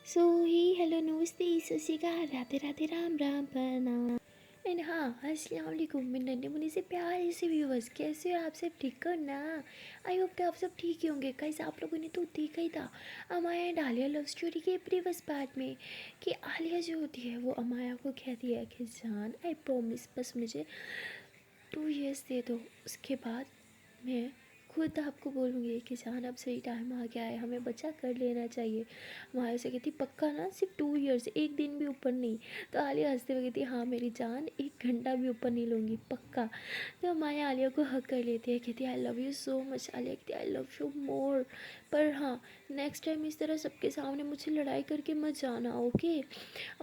सो ही hello नमस्ते सत श्री अकाल राधे राधे राम राम प्रणाम एंड हाँ अस्सलाम वालेकुम मेरे नन्हे मुन्ने से प्यारे से व्यूवर्स। कैसे हो आप सब? ठीक हो ना? आई होप कि आप सब ठीक ही होंगे। गाइस आप लोगों ने तो देखा ही था अमाया एंड आलिया लव स्टोरी के प्रीवियस पार्ट में कि आलिया जो होती है वो अमाया को कहती है कि जान आई प्रॉमिस बस मुझे 2 years दे दो, उसके बाद मैं खुद आपको बोलूँगी कि जान अब सही टाइम आ गया है, हमें बच्चा कर लेना चाहिए। माया से कहती पक्का ना, सिर्फ 2 years, एक दिन भी ऊपर नहीं। तो आलिया हंसते हुए कहती हाँ मेरी जान, 1 घंटा भी ऊपर नहीं लूँगी पक्का। तो माया आलिया को हक कर लेती है, कहती I love you so much. Alia कहती आई लव यू मोर, पर हाँ नेक्स्ट टाइम इस तरह सबके सामने मुझसे लड़ाई करके मत जाना, ओके?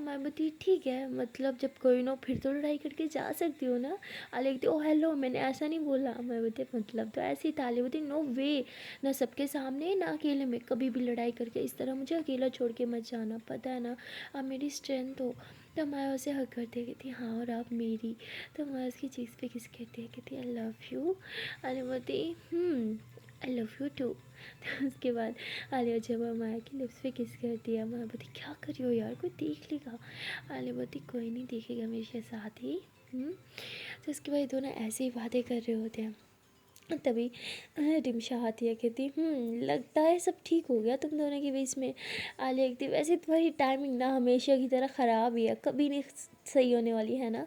मैं बोलती ठीक है, मतलब जब कोई ना फिर तो लड़ाई करके जा सकती हो ना। आलिया कहती ओ हेलो मैंने ऐसा नहीं बोला। मैं बोलती मतलब तो ऐसे ही था। आलिया बोलती नो वे, ना सबके सामने ना अकेले में, कभी भी लड़ाई करके इस तरह मुझे अकेला छोड़ के मत जाना, पता है ना आप मेरी स्ट्रेंथ हो। तो मैं उसे हक करती है, कहती हाँ और आप मेरी। तो मैं उसकी चीज़ पे किस कहती है, कहती आई लव यू। आलिया बोलती आई लव यू टू। तो उसके बाद आलिया जब माया की लिप्स पे किस करती है, माया बोलती क्या कर रही हो यार, कोई देख लेगा। आलिया बोलती कोई नहीं देखेगा मेरे साथ ही। तो उसके बाद दोनों ऐसे ही बातें कर रहे होते हैं। तभी रिमशा आती है, कहती लगता है सब ठीक हो गया तुम दोनों के बीच में। आलिया कहती वैसे तुम्हारी टाइमिंग ना हमेशा की तरह ख़राब ही है, कभी नहीं सही होने वाली है ना।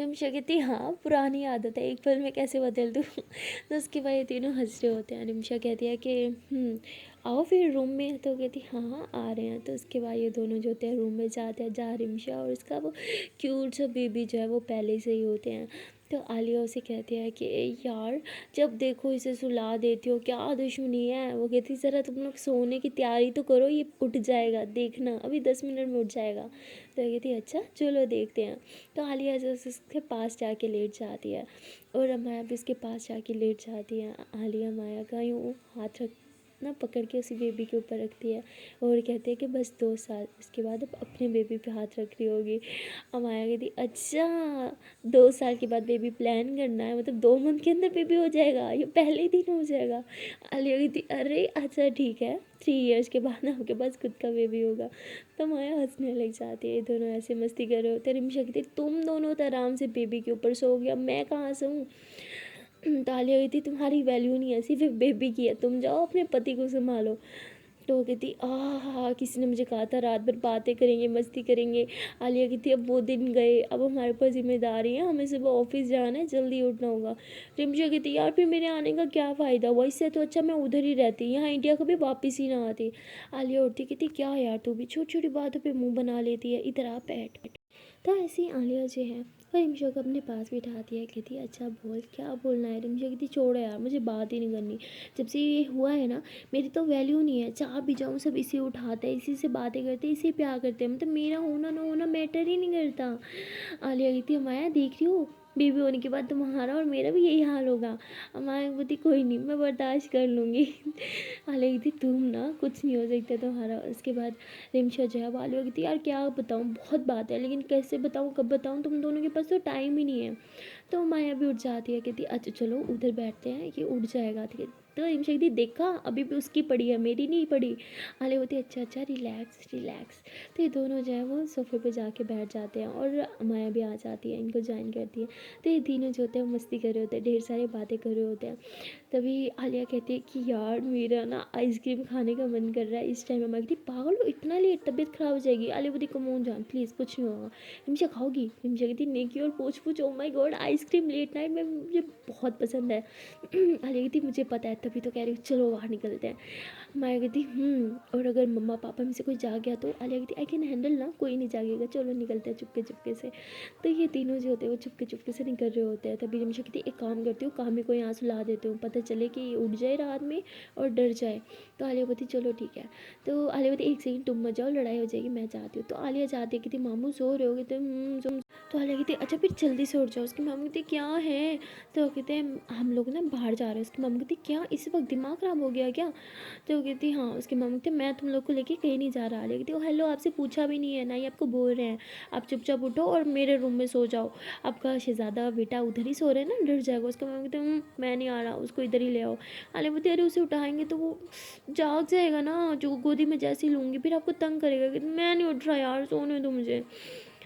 रिमशा कहती हाँ पुरानी आदत है, एक पल में कैसे बदल दूँ। तो उसके बाद ये तीनों हंस रहे होते हैं। रिमशा कहती है कि आओ फिर रूम में। तो कहती हाँ आ रहे हैं। तो उसके बाद ये दोनों जो होते हैं रूम में जाते हैं, जहाँ रिमशा और उसका वो क्यूट सा बेबी जो है वो पहले से ही होते हैं। तो आलिया उसे कहती है कि यार जब देखो इसे सुला देती हो, क्या दुश्मनी है। वो कहती ज़रा तुम लोग सोने की तैयारी तो करो, ये उठ जाएगा देखना, अभी 10 मिनट में उठ जाएगा। तो ये कहती अच्छा चलो देखते हैं। तो आलिया जैसे उसके पास जाके लेट जाती है और माया भी उसके पास जाके लेट जाती है। आलिया माया का यूँ हाथ रख ना पकड़ के उसी बेबी के ऊपर रखती है और कहती है कि बस 2 साल, उसके बाद अब अपने बेबी पे हाथ रख रही होगी। माया कहती अच्छा 2 साल के बाद बेबी प्लान करना है, मतलब 2 मंथ के अंदर बेबी हो जाएगा, ये पहले ही दिन हो जाएगा। आलिया कहती अरे अच्छा ठीक है 3 years के बाद आपके पास खुद का बेबी होगा। तो माया हंसने लग जाती है, दोनों ऐसे मस्ती कर रहे होते हैं। रिमशा कहती तुम दोनों तो आराम से बेबी के ऊपर सो गया, मैं कहाँ सोऊं। तालिया कहती तुम्हारी वैल्यू नहीं है, सिर्फ बेबी की है, तुम जाओ अपने पति को संभालो। तो वो कहती हाँ किसी ने मुझे कहा था रात भर बातें करेंगे मस्ती करेंगे। आलिया कहती अब वो दिन गए, अब हमारे पास जिम्मेदारी है, हमें सुबह ऑफिस जाना है, जल्दी उठना होगा। रिमशा कहती यार फिर मेरे आने का क्या फ़ायदा हुआ, इससे तो अच्छा मैं उधर ही रहती, यहाँ इंडिया कभी वापस ही ना आती। आलिया उठती कहती क्या यार तू भी छोटी छोटी बातों पर मुँह बना लेती है, इधर आ बैठ। तो ऐसे ही आलिया जो है वो रिमशा को अपने पास बिठाती है, कहती है अच्छा बोल क्या बोलना है। रिमशा कहती छोड़ो यार मुझे बात ही नहीं करनी, जब से ये हुआ है ना मेरी तो वैल्यू नहीं है, जहाँ भी जाऊँ सब इसे उठाते हैं, इसी से बातें करते हैं, इसे प्यार करते हैं, मतलब मेरा होना ना होना मैटर ही नहीं करता। आलिया कहती है माया देख रही हो बेबी होने के बाद तुम्हारा और मेरा भी यही हाल होगा। माया बोलती कोई नहीं मैं बर्दाश्त कर लूँगी। आलिया कहती तुम ना कुछ नहीं हो सकता तुम्हारा। उसके बाद रिमशा जो है वो आलिया कहती यार क्या बताऊँ, बहुत बात है लेकिन कैसे बताऊँ कब बताऊँ, तुम दोनों के पास तो टाइम ही नहीं है। तो माया भी उठ जाती है, कहती अच्छा चलो उधर बैठते हैं, ये उठ जाएगा ठीक है। तो रिमशा कहती देखा अभी भी उसकी पड़ी है मेरी नहीं पड़ी। आलिया बोलती अच्छा अच्छा रिलैक्स रिलैक्स। तो ये दोनों जो है वो सोफे पे जाके बैठ जाते हैं और माया भी आ जाती है, इनको ज्वाइन करती है। तो ये तीनों जो होते हैं वो मस्ती कर रहे होते हैं, ढेर सारी बातें कर रहे होते हैं। तभी आलिया कहती है कि यार मेरा ना आइसक्रीम खाने का मन कर रहा है इस टाइम में। मैं कहती पागल हो इतना लेट, तबीयत ख़राब हो जाएगी। आलिया बोलती कम ऑन जान प्लीज़ कुछ नहीं होगा। रिमशा खाओगी? रिमशा कहती नेकी और पूछ पूछ oh my god ice cream late night में मुझे बहुत पसंद है। आलिया कहती मुझे पता है तभी तो कह रही हूँ चलो बाहर निकलते हैं। माया कहती और अगर मम्मा पापा में से कोई जाग गया तो। आलिया कहती आई कैन हैंडल ना, कोई नहीं जागेगा, चलो निकलते हैं चुपके चुपके से। तो ये तीनों जो होते हैं वो चुपके चुपके से निकल रहे होते हैं। तभी रिमशा कहती एक काम करती हूँ कामी को यहाँ सुला देती हूँ, पता चले कि ये उठ जाए रात में और डर जाए। तो आलिया बोलती चलो ठीक है। तो आलिया बोलती एक सेकंड तुम मत जाओ लड़ाई हो जाएगी, मैं जाती हूँ। तो आलिया जाती है, कहती मामू सो रहे हो? कहते तो आलिया कहती अच्छा फिर जल्दी से उठ जाओ। उसकी मम्मी कहती क्या है? तो वो कहते हैं हम लोग ना बाहर जा रहे हैं। उसकी मम्मी कहती क्या इस वक्त दिमाग ख़राब हो गया क्या? तो वो कहती हाँ। उसकी मम्मी कहती मैं तुम लोग को लेके कहीं नहीं जा रहा। आलिया कहती ओ हेलो आपसे पूछा भी नहीं है ना ही आपको बोल रहे हैं, आप चुपचाप उठो और मेरे रूम में सो जाओ, आपका शहज़ादा बेटा उधर ही सो रहे हैं ना, डर जाएगा। उसका मम्मी कहती मैं नहीं आ रहा, उसको इधर ही ले आओ। आलिया बोलती अरे उसे उठाएंगे तो वो जाग जाएगा ना, जो गोदी में जैसे ही लूँगी फिर आपको तंग करेगा। कहती मैं नहीं उठ रहा यार, सोने दो मुझे।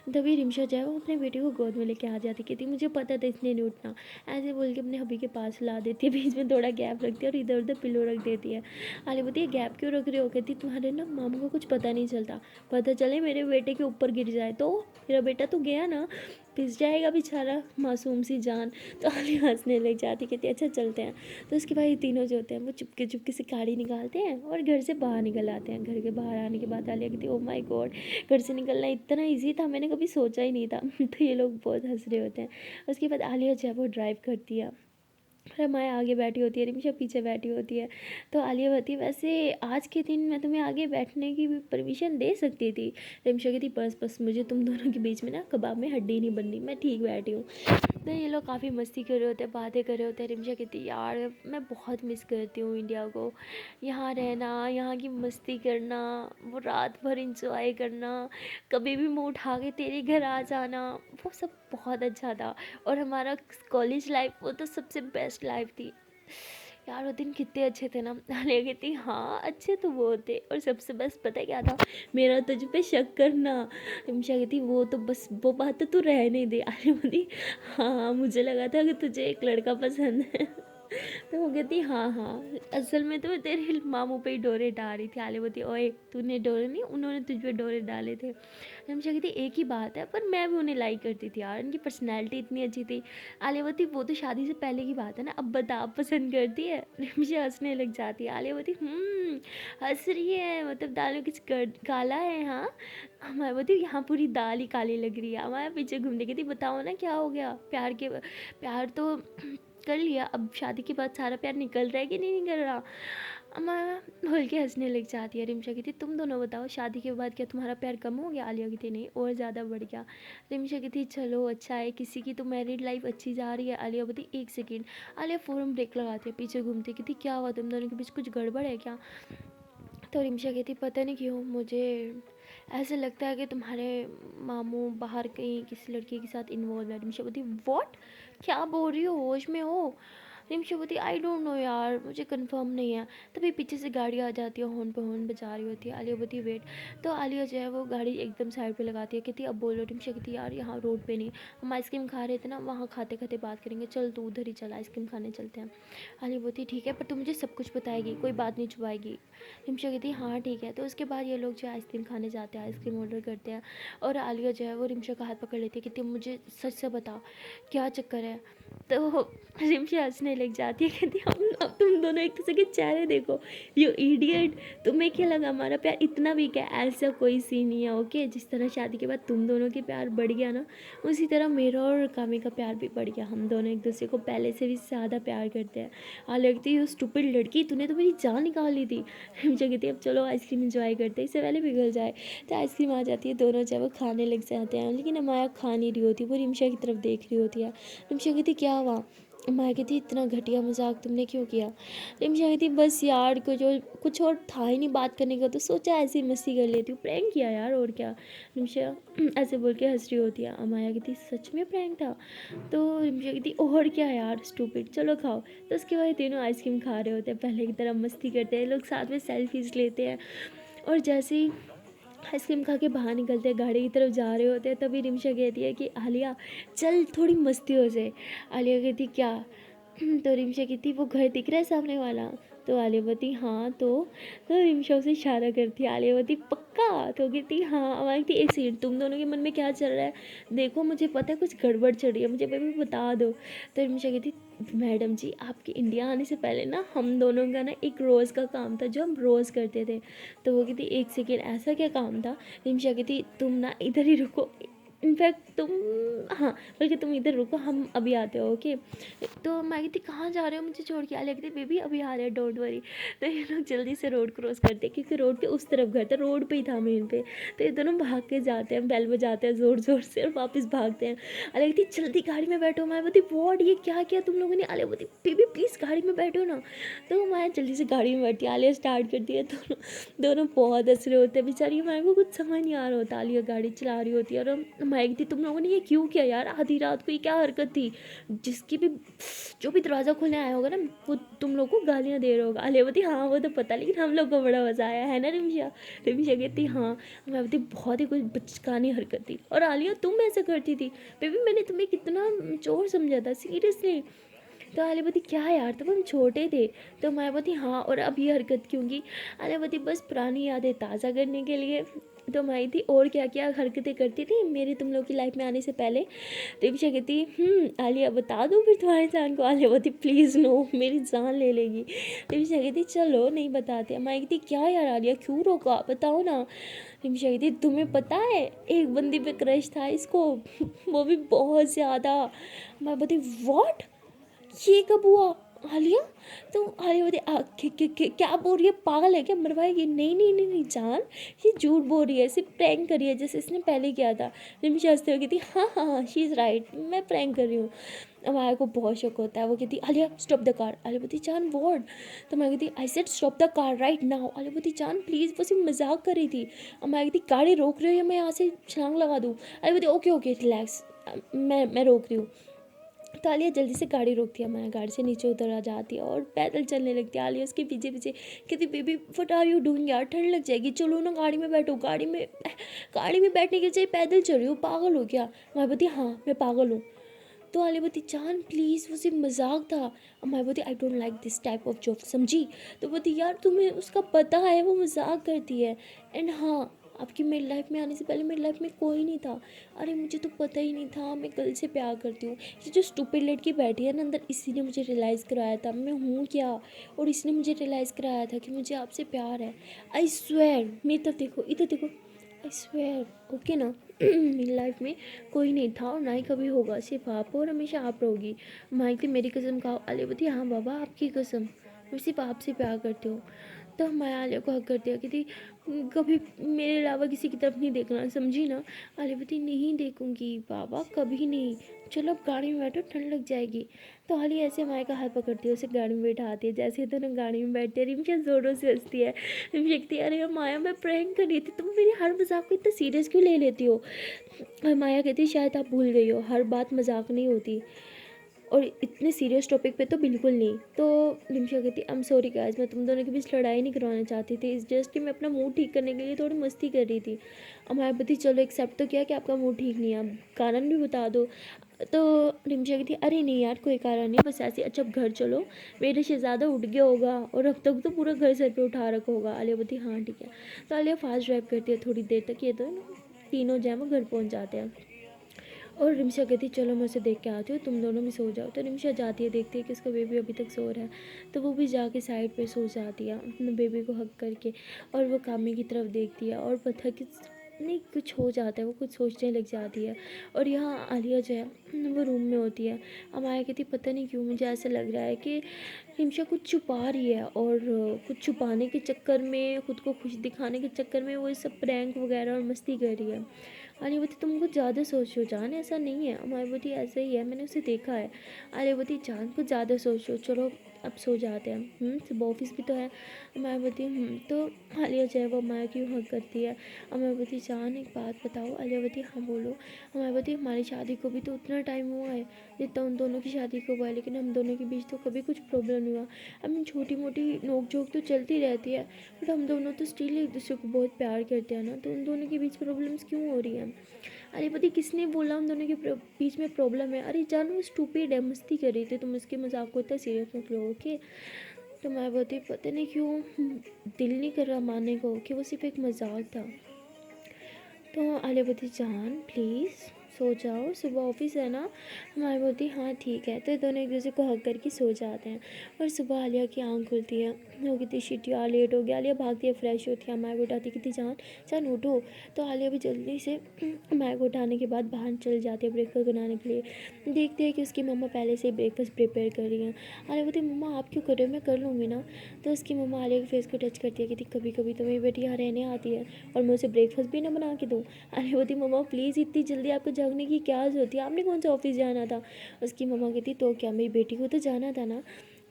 तभी रिमशा जो है वो अपने बेटे को गोद में लेके आ जाती, कहती मुझे पता था इसने नहीं उठना। ऐसे बोल के अपने हबी के पास ला देती है, बीच में थोड़ा गैप रखती है और इधर उधर पिलो रख देती है। आलिया बोलती है गैप क्यों रख रहे हो? कहती तुम्हारे ना मामू को कुछ पता नहीं चलता, पता चले मेरे बेटे के ऊपर गिर जाए तो मेरा बेटा तो गया ना, पिस जाएगा बेचारा मासूम सी जान। तो आलिया हंसने लग जाती, कहती अच्छा चलते हैं। तो उसके बाद ये तीनों जो होते हैं वो चुपके चुपके से गाड़ी निकालते हैं और घर से बाहर निकल आते हैं। घर के बाहर आने के बाद आलिया कहती ओ माय गॉड, घर से निकलना इतना ईजी था, मैंने कभी सोचा ही नहीं था। तो ये लोग बहुत हंस रहे होते हैं। उसके बाद आलिया जो है वो ड्राइव करती है, माया आगे बैठी होती है, रिमशा पीछे बैठी होती है। तो आलिया कहती है वैसे आज के दिन मैं तुम्हें आगे बैठने की परमिशन दे सकती थी। रिमशा कहती बस बस मुझे तुम दोनों के बीच में ना कबाब में हड्डी नहीं बननी, मैं ठीक बैठी हूँ। तो ये लोग काफ़ी मस्ती कर रहे होते हैं, बातें कर रहे होते हैं। रिमशा कहती यार मैं बहुत मिस करती हूँ इंडिया को, यहाँ रहना, यहाँ की मस्ती करना, वो रात भर इंजॉय करना, कभी भी मुँह उठा के तेरे घर आ जाना, वो सब बहुत अच्छा था। और हमारा कॉलेज लाइफ वो तो सबसे बेस्ट लाइफ थी यार, वो दिन कितने अच्छे थे ना। आलिया कहती हाँ अच्छे तो वो थे, और सबसे बेस्ट पता है क्या था? मेरा तुझ पे शक करना। रिमशा कहती वो तो बस वो बात तो तू रहने दे। आलिया बोली हाँ मुझे लगा था कि तुझे एक लड़का पसंद है। तो वो कहती हाँ हाँ असल में तो मैं तेरे मामू पे ही डोरे डाल रही थी। आलिया बोलती ओए तूने डोरे नहीं, उन्होंने तुझ पे डोरे डाले थे। रिमशा कहती एक ही बात है, पर मैं भी उन्हें लाइक करती थी यार, उनकी पर्सनैलिटी इतनी अच्छी थी। आलिया बोलती वो तो शादी से पहले की बात है ना, अब बता आप पसंद करती है? रिमशा हंसने लग जाती है। आलिया बोलती हंस रही है मतलब दाल में कुछ काला है? हाँ। हमारे बोलती यहाँ पूरी दाल ही काली लग रही है। हमारे पीछे घूमने की थी, बताओ ना क्या हो गया? प्यार तो कर लिया, अब शादी के बाद सारा प्यार निकल रहा है कि नहीं निकल रहा? अम्मा बोल के हंसने लग जाती है। रिमशा कहती तुम दोनों बताओ शादी के बाद क्या तुम्हारा प्यार कम हो गया? आलिया कहती नहीं और ज़्यादा बढ़ गया। रिमशा कहती चलो अच्छा है, किसी की तो मैरिड लाइफ अच्छी जा रही है। आलिया बोलती एक सेकेंड। आलिया फ़ौरन ब्रेक लगाती है, पीछे घूमती, कहती क्या हुआ तुम दोनों के बीच कुछ गड़बड़ है क्या? तो रिमशा कहती पता नहीं क्यों मुझे ऐसा लगता है कि तुम्हारे मामू बाहर कहीं किसी लड़की के साथ इन्वॉल्व है। रिमशा बोलती व्हाट, क्या बोल रही हो, होश में हो? रिमशा बोलती आई डोंट नो यार, मुझे कंफर्म नहीं है। तभी पीछे से गाड़ी आ जाती है, हॉर्न पे हॉर्न बजा रही होती है। आलिया बोलती वेट। तो आलिया जो है वो गाड़ी एकदम साइड पे लगाती है, कहती अब बोलो। रिमशा कहती यार यहाँ रोड पे नहीं, हम आइसक्रीम खा रहे थे ना, वहाँ खाते खाते बात करेंगे, चल तू उधर ही चल, आइसक्रीम खाने चलते हैं। आलिया बोलती ठीक है पर तू मुझे सब कुछ बताएगी, कोई बात नहीं छुपाएगी। रिमशा कहती हाँ ठीक है। तो उसके बाद ये लोग जो है आइसक्रीम खाने जाते हैं, आइसक्रीम ऑर्डर करते हैं, और आलिया जो है वो रिमशा का हाथ पकड़ लेती है, कहती मुझे सच से बता क्या चक्कर है? तो रिमशा हंसने लग जाती है, कहती हम अब तुम दोनों एक दूसरे के चेहरे देखो, यू इडियट, तुम्हें क्या लगा हमारा प्यार इतना वीक है? ऐसा कोई सीन नहीं है ओके। जिस तरह शादी के बाद तुम दोनों के प्यार बढ़ गया ना, उसी तरह मेरा और कामी का प्यार भी बढ़ गया। हम दोनों एक दूसरे को पहले से भी ज़्यादा प्यार करते हैं। हाँ लगती है स्टूपिड लड़की, तूने तो मेरी जान निकाल ली थी। रिमशा कहती है अब चलो आइसक्रीम इंजॉय करते हैं, इससे पहले पिघल जाए। तो आइसक्रीम आ जाती है, दोनों जो है वो खाने लग जाते हैं, लेकिन अमाया खा नहीं रही होती, वो रिमशा की तरफ देख रही होती है। रिमशा कहती क्या हुआ? माया कहती इतना घटिया मजाक तुमने क्यों किया? रिमशा कहती बस यार कुछ और था ही नहीं बात करने का, तो सोचा ऐसे ही मस्ती कर लेती हूँ, प्रैंक किया यार और क्या। रिमशा ऐसे बोल के हंस रही होती है। माया कहती सच में प्रैंक था? तो रिमशा कहती और क्या यार स्टूपिड, चलो खाओ। तो उसके बाद तीनों आइसक्रीम खा रहे होते हैं, पहले की तरह मस्ती करते हैं लोग, साथ में सेल्फीज लेते हैं। और जैसे ही आइसक्रीम खा के बाहर निकलते हैं, गाड़ी की तरफ जा रहे होते हैं, तभी रिमशा कहती है कि आलिया चल थोड़ी मस्ती हो जाए। आलिया कहती क्या? तो रिमशा कहती वो घर दिख रहा है सामने वाला? तो आलिया बोलती हाँ। तो रिमशा उसे इशारा करती है। आलिया बोलती पक्का? तो कहती हाँ। अब कहती एक सेकंड, तुम दोनों के मन में क्या चल रहा है? देखो मुझे पता है कुछ गड़बड़ चल रही है, मुझे भी बता दो। तो रिमशा कहती मैडम जी आपके इंडिया आने से पहले ना हम दोनों का ना एक रोज़ का काम था जो हम रोज़ करते थे। तो वो कहती एक सेकेंड ऐसा क्या काम था? रिमशा कहती तुम ना इधर ही रुको, इनफैक्ट तुम, हाँ बल्कि तुम इधर रुको, हम अभी आते हो, ओके। तो मैं कहती कहाँ जा रहे हो मुझे छोड़ के? आलिया कहती बेबी अभी आ रहे हैं, डोंट वरी। तो ये लोग जल्दी से रोड क्रॉस करते हैं, क्योंकि रोड के उस तरफ घर था, रोड पे ही था मेन पे। तो ये दोनों भाग के जाते हैं, बेल बजाते हैं ज़ोर ज़ोर से और वापस भागते हैं। आलिया कहती जल्दी गाड़ी में बैठो। मैं बोलती वॉट, ये क्या किया तुम लोगों ने? आलिया बोलती बेबी प्लीज़ गाड़ी में बैठो ना। तो मैं जल्दी से गाड़ी में बैठी, आलिया स्टार्ट करती है। दोनों दोनों बहुत हंस रहे होते हैं बेचारी। माँ को कुछ समझ नहीं आ रहा होता, आलिया गाड़ी चला रही होती है और माँ कहती तुम लोगों ने ये क्यों किया यार, आधी रात को ये क्या हरकत थी? जिसकी भी, जो भी दरवाज़ा खोलने आया होगा ना, वो तुम लोग को गालियाँ दे रहा होगा। आलिया बोलती हाँ वो तो पता, लेकिन हम लोग को बड़ा मज़ा आया है ना रिमिशा? रिमिशा कहती हाँ। मैं बोलती बहुत ही कुछ बचकानी हरकत थी। और आलिया तुम ऐसा करती थी? बेबी मैंने तुम्हें कितना चोर समझा था सीरियसली। तो आलिया बोलती क्या यार तब हम छोटे थे। तो मैं बोलती हाँ, और अब ये हरकत क्यों की? आलिया बोलती बस पुरानी यादें ताज़ा करने के लिए। तो मैं थी और क्या क्या हरकतें करती थी मेरी तुम लोग की लाइफ में आने से पहले। तो विषय कहती आलिया बता दूँ फिर तुम्हारी जान को? आलिया बोलती प्लीज़ नो, मेरी जान ले लेगी। तो विषय कहती चलो नहीं बताते। मैं कहती क्या यार आलिया क्यों रोका, बताओ ना। रिमशा कहती तुम्हें पता है एक बंदी पे क्रश था इसको, वो भी बहुत ज़्यादा। मैं बोलती व्हाट, ये कब हुआ आलिया? तो आलिया बोलती क्या बोल रही है, पागल है क्या, मरवाएगी? नहीं नहीं नहीं नहीं जान, ये झूठ बोल रही है, सिर्फ प्रैंक कर रही है जैसे इसने पहले किया था। रिमशा हंसते हुए कहती हाँ हाँ हाँ शी इज़ राइट, मैं प्रैंक कर रही हूँ। अब आया को बहुत शौक होता है, वो कहती Alia stop the car. Alia बोलती जान वॉट? तो मैं कहती I said stop the car right now. Alia बोलती जान प्लीज़, वो सिर्फ मजाक कर रही थी। अब मैं कहती गाड़ी रोक रही हो या मैं यहाँ से छलांग लगा दूँ? आलिया बोलती ओके ओके रिलैक्स, मैं रोक रही हूँ। तो आलिया जल्दी से गाड़ी रोकती है, मैं गाड़ी से नीचे उतर आ जाती है और पैदल चलने लगती है। आलिया उसके पीछे पीछे कहती baby what are you doing यार, ठंड लग जाएगी, चलो ना गाड़ी में बैठो। गाड़ी में बैठने के चाहिए पैदल चल रही हो, पागल हो क्या? मैं बोलती हाँ मैं पागल हूँ। तो आलिया बोलती जान प्लीज़ वो सिर्फ मजाक था। और मैं बोलती I don't like this type of joke, समझी? तो बोलती यार तुम्हें उसका पता है वो मजाक करती है। एंड हाँ, आपकी मेरी लाइफ में आने से पहले मेरी लाइफ में कोई नहीं था। अरे मुझे तो पता ही नहीं था मैं कल से प्यार करती हूँ। ये जो स्टूपिड लड़की बैठी है ना अंदर, इसी ने मुझे रियलाइज़ कराया था मैं हूँ क्या, और इसने मुझे रियलाइज़ कराया था कि मुझे आपसे प्यार है। आई स्वेयर, मेरी तरफ देखो, इधर देखो, आई स्वेयर, ओके ना? मेरी लाइफ में कोई नहीं था और ना ही कभी होगा, सिर्फ आप और हमेशा आप रहोगी। माइक मेरी कसम खाओ। आलिया बोलती हाँ बाबा आपकी कसम, मैं सिर्फ आपसे प्यार करती हूँ। तो मैं आलिया को हक कर दिया कि थी कभी मेरे अलावा किसी की तरफ नहीं देखना, समझी ना? आलिया बोलती नहीं देखूंगी बाबा कभी नहीं, चलो अब गाड़ी में बैठो ठंड लग जाएगी। तो आलिया ऐसे माया का हाथ पकड़ती है, उसे गाड़ी में बैठाती है। जैसे दोनों गाड़ी में बैठते हैं रिमशा ज़ोरों से हंसती है। रिमशा कहती है अरे माया मैं प्रैंक कर रही थी, तुम मेरी हर मजाक को इतना सीरियस क्यों ले लेती हो? और माया कहती शायद आप भूल गई हो, हर बात मजाक नहीं होती, और इतने सीरियस टॉपिक पे तो बिल्कुल नहीं। तो रिमशा कहती आई एम सॉरी गाइस, मैं तुम दोनों के बीच लड़ाई नहीं करवाना चाहती थी, इस जस्ट कि मैं अपना मूड ठीक करने के लिए थोड़ी मस्ती कर रही थी। अब मैं बती चलो एक्सेप्ट तो किया कि आपका मूड ठीक नहीं है, अब कारण भी बता दो। तो रिमशा कहती अरे नहीं यार कोई कारण नहीं, बस ऐसे। अच्छा अब घर चलो, मेरा शहज़ादा उठ गया होगा और अब तक तो पूरा घर सर पे उठा रखा होगा। आलिया बोलती हाँ ठीक है। तो आलिया फास्ट ड्राइव करती है थोड़ी देर तक, ये तो तीनों जैम वो घर पहुँच जाते हैं। और रिमशा कहती चलो मैं उसे देख के आती हूँ, तुम दोनों भी सो जाओ। तो रिमशा जाती है, देखती है कि उसका बेबी अभी तक सो रहा है। तो वो भी जाके साइड पे सो जाती है अपने बेबी को हग करके, और वो कामी की तरफ देखती है और पता कि नहीं कुछ हो जाता है, वो कुछ सोचने लग जाती है। और यहाँ आलिया जो है वो रूम में होती है। अब आया कहती पता नहीं क्यों मुझे ऐसा लग रहा है कि रिमशा कुछ छुपा रही है, और कुछ छुपाने के चक्कर में, खुद को खुश दिखाने के चक्कर में वो ये सब प्रैंक वगैरह और मस्ती कर रही है। आलियावती तुम कुछ ज़्यादा सोच रहे हो जान, ऐसा नहीं है। मायावती ऐसा ही है, मैंने उसे देखा है। आलियावती जान कुछ ज़्यादा सोच रहे हो, चलो अब सो जाते हैं, सुबह ऑफिस भी तो है। मायावती तो आलिया जो है वो माया की हक करती है। मायावती जान एक बात बताओ। आलियावती हाँ बोलो। मायावती हमारी शादी को भी तो उतना टाइम हुआ है जितना उन दोनों की शादी को हुआ है, लेकिन हम दोनों के बीच तो कभी कुछ प्रॉब्लम नहीं हुआ। आई मीन छोटी मोटी नोक झोंक तो चलती रहती है, बट हम दोनों तो स्टिल एक दूसरे को बहुत प्यार करते हैं ना, तो उन दोनों के बीच प्रॉब्लम्स क्यों हो रही हैं? अरे पति किसने बोला उन दोनों के बीच में प्रॉब्लम है? अरे जानो वो स्टूपिड है, मस्ती कर रही थी, तुम उसके मजाक को इतना सीरियस मत लो, ओके? तो मैं बोलती पता नहीं क्यों दिल नहीं कर रहा मानने को कि वो सिर्फ एक मजाक था। तो आलिया बोलती जान प्लीज़ सो जाओ, सुबह ऑफिस है ना। हमारी बोलती हाँ ठीक है। तो ये दोनों एक दूसरे को हक करके सो जाते हैं। और सुबह आलिया की आँख खुलती है, वो कहती शिट यार लेट हो गया। आलिया भागती है, फ्रेश होती है, हमारे को उठाती, कहती जान जान उठो। तो आलिया भी जल्दी से हमारे को उठाने के बाद बाहर चल जाती है ब्रेकफास्ट बनाने के लिए। देखते हैं कि उसकी मम्मा पहले से ही ब्रेकफास्ट प्रिपेयर कर रही हैं। आलिया बोलती मम्मा आप क्यों कर रहे हो, मैं कर लूँगी ना। तो उसकी मम्मा आलिया के फेस को टच करती है, कहती कभी कभी तो मेरी बेटी यहाँ रहने आती है और मैं उसे ब्रेकफास्ट भी ना बना के दूँ। आलिया बोलती मम्मा प्लीज़ इतनी जल्दी आपको जागने की क्या जरूरत थी, आपने कौन सा ऑफिस जाना था। उसकी मम्मा कहती तो क्या, मेरी बेटी को तो जाना था ना।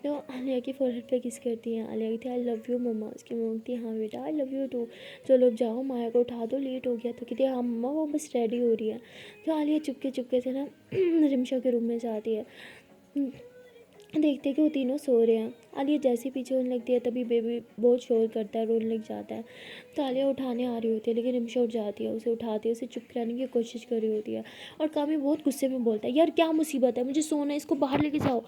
तो आलिया की फोरहेड पे किस करती हैं। आलिया कहती आई लव यू मम्मा। उसकी मम्मा कहती हाँ बेटा आई लव यू टू। चलो अब जाओ, माया को उठा दो, लेट हो गया। तो कहती हाँ मम्मा वो बस रेडी हो रही है। तो आलिया चुपके चुपके से ना रिमशा के रूम में जाती है। देखते हैं कि वो तीनों सो रहे हैं। आलिया जैसे ही पीछे होने लगती है तभी बेबी बहुत शोर करता है, रोने लग जाता है। तो आलिया उठाने आ रही होती है लेकिन रिमशा उठ जाती है, उसे उठाती है, उसे चुप कराने की कोशिश कर रही होती है। और कामी बहुत गुस्से में बोलता है यार क्या मुसीबत है, मुझे सोना है, इसको बाहर लेके जाओ।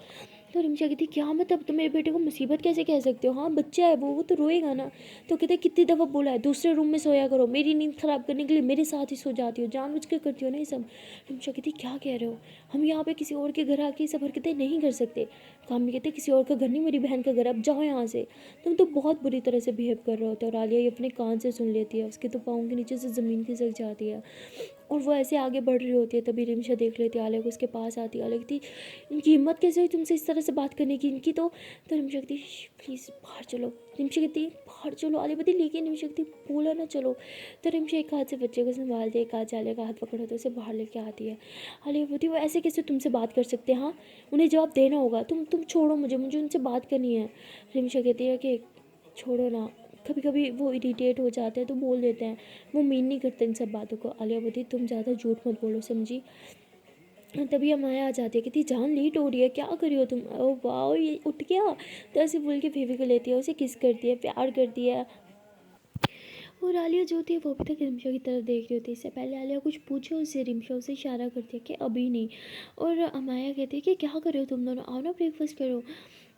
तो रिमशा कहती क्या मतलब, तुम मेरे बेटे को मुसीबत कैसे कह सकते हो, हाँ बच्चा है वो तो रोएगा ना। तो कहते कितनी दफ़ा बोला है दूसरे रूम में सोया करो, मेरी नींद ख़राब करने के लिए मेरे साथ ही सो जाती हो, जानबूझ के करती हो ना ये सब। रिमशा कहती क्या कह रहे हो, हम यहाँ पे किसी और के घर आके ये सब हरकतें नहीं कर सकते। कामी कहते किसी और का घर नहीं, मेरी बहन का घर, अब जाओ यहाँ से। तुम तो बहुत बुरी तरह से बिहेव कर रहे होते हो। और आलिया ये अपने कान से सुन लेती है, उसके तो पाँव के नीचे से ज़मीन खिसक जाती है। और वो ऐसे आगे बढ़ रही होती है तभी रिमशा देख लेती है आलिया को, उसके पास आती है। आलिया कहती इनकी हिम्मत कैसे हुई तुमसे इस तरह से बात करने की, इनकी तो रिमशा कहती प्लीज़ बाहर चलो। रिमशा कहती बाहर चलो। आलिया कहती लेकिन रिमशा कहती बोला ना चलो। तो रिमशा एक हाथ से बच्चे को संभालती है, एक हाथ से आलिया का हाथ पकड़ तो उसे बाहर लेके आती है। आलिया बोलती वो ऐसे कैसे तुमसे बात कर सकते हैं, हाँ उन्हें जवाब देना होगा, तुम छोड़ो मुझे, मुझे उनसे बात करनी है। रिमशा कहती है कि छोड़ो ना, कभी कभी वो इरिटेट हो जाते हैं तो बोल देते हैं, वो मीन नहीं करते इन सब बातों को। आलिया बोलती तुम ज़्यादा झूठ मत बोलो समझी। तभी अमाया आ जाती है, कहती जान लेट हो रही है, क्या करी हो तुम। ओ वाह ये उठ गया। तो ऐसे बोल के बेबी को लेती है, उसे किस करती है, प्यार करती है। और आलिया जो होती है वो अभी तक रिमशा की तरफ देख रही होती है। इससे पहले आलिया कुछ पूछे उससे, रिमशा उसे इशारा करती है कि अभी नहीं। और अमाया कहती है कि क्या कर रहे हो तुम दोनों, आओ ना ब्रेकफास्ट करो।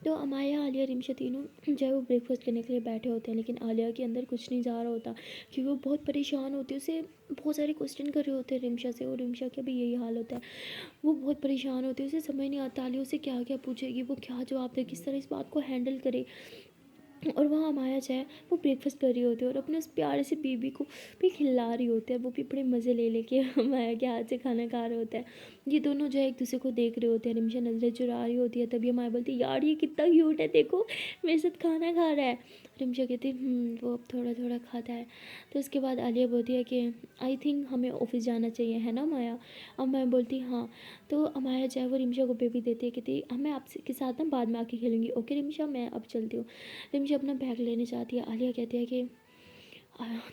तो अमाया आलिया रिमशा तीनों जो है वो ब्रेकफास्ट करने के लिए बैठे होते हैं, लेकिन आलिया के अंदर कुछ नहीं जा रहा होता क्योंकि वो बहुत परेशान होती है। उसे बहुत सारे क्वेश्चन कर रहे होते हैं रिमशा से, और रिमशा का भी यही हाल होता है। वो बहुत परेशान होती है, उसे समझ नहीं आता आलिया उसे क्या क्या पूछेगी, वो क्या जवाब दे, किस तरह इस बात को हैंडल करे। और वहाँ माया जो है वो ब्रेकफास्ट कर रही होती है और अपने उस प्यारे से बेबी को भी खिला रही होती है। वो भी बड़े मज़े ले लेके माया के हाथ से खाना खा रहे होते हैं। ये दोनों जो है एक दूसरे को देख रहे होते हैं। रिमशा नजरें चुरा रही होती है, तभी माया बोलती है यार ये कितना क्यूट है, देखो मेरे साथ खाना खा रहा है। रिमशा कहती वो अब थोड़ा थोड़ा खाता है। तो उसके बाद आलिया बोलती है कि आई थिंक हमें ऑफिस जाना चाहिए है ना माया। अब माया बोलती हाँ। तो माया जो है वो रिमशा को बेबी देती है, कहती मैं आपसे के साथ ना बाद में आके खेलूँगी, ओके रिमशा मैं अब चलती हूँ। रिमशा अपना बैग लेने जाती है। आलिया कहती है कि